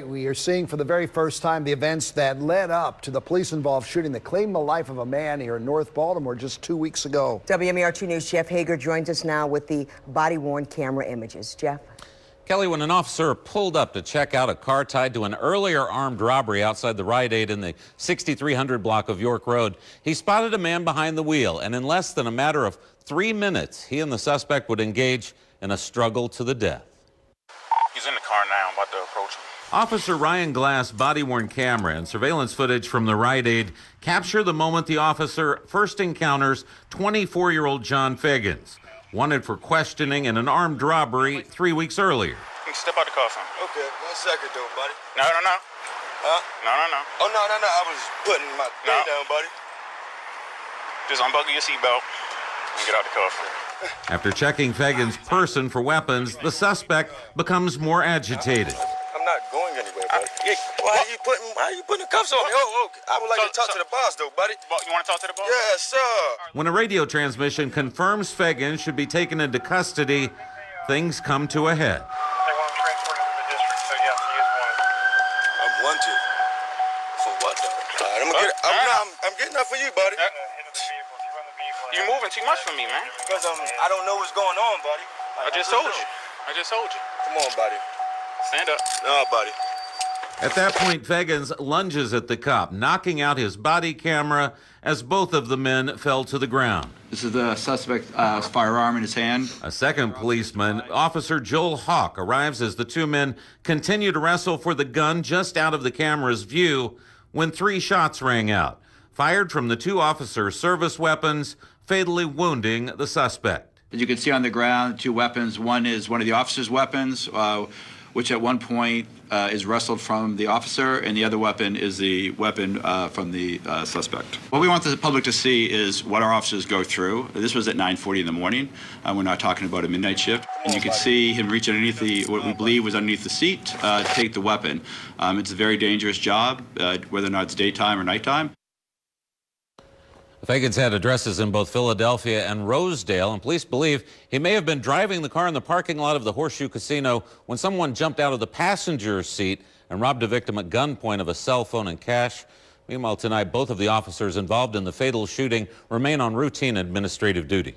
We are seeing for the very first time the events that led up to the police-involved shooting that claimed the life of a man here in North Baltimore just 2 weeks ago. WMER2 News' Jeff Hager joins us now with the body-worn camera images. Jeff? Kelly, when an officer pulled up to check out a car tied to an earlier armed robbery outside the Rite Aid in the 6300 block of York Road, he spotted a man behind the wheel, and in less than a matter of 3 minutes, he and the suspect would engage in a struggle to the death. He's in the car now. I'm about to approach him. Officer Ryan Glass' body-worn camera and surveillance footage from the Rite Aid capture the moment the officer first encounters 24-year-old John Figgins, wanted for questioning in an armed robbery 3 weeks earlier. You can step out the car for me. Okay, 1 second though, buddy. No. Huh? No. Oh, no. I was putting my thing down, buddy. Just unbuckle your seatbelt and get out the car for me. After checking Figgins' person for weapons, the suspect becomes more agitated. I'm not going anywhere, buddy. Why are you putting the cuffs on me? Oh, I would like to talk to the boss, though, buddy. You want to talk to the boss? Yes, sir. When a radio transmission confirms Figgins should be taken into custody, things come to a head. They want to transfer him to the district, so yes, he is wanted. I'm wanted. For what, though? All right, I'm getting up for you, buddy. You're moving too much for me, man. Because I don't know what's going on, buddy. I just told you. Come on, buddy. Stand up. No, buddy. At that point, Figgins lunges at the cop, knocking out his body camera as both of the men fell to the ground. This is the suspect's firearm in his hand. A second policeman, Officer Joel Hawk, arrives as the two men continue to wrestle for the gun just out of the camera's view when 3 shots rang out, fired from the 2 officers' service weapons, fatally wounding the suspect. As you can see on the ground, 2 weapons. One is one of the officer's weapons, which at one point is wrestled from the officer, and the other weapon is the weapon from the suspect. What we want the public to see is what our officers go through. This was at 9:40 in the morning. We're not talking about a midnight shift. And you can see him reach underneath what we believe was underneath the seat to take the weapon. It's a very dangerous job, whether or not it's daytime or nighttime. Figgins had addresses in both Philadelphia and Rosedale, and police believe he may have been driving the car in the parking lot of the Horseshoe Casino when someone jumped out of the passenger seat and robbed a victim at gunpoint of a cell phone and cash. Meanwhile, tonight, both of the officers involved in the fatal shooting remain on routine administrative duty.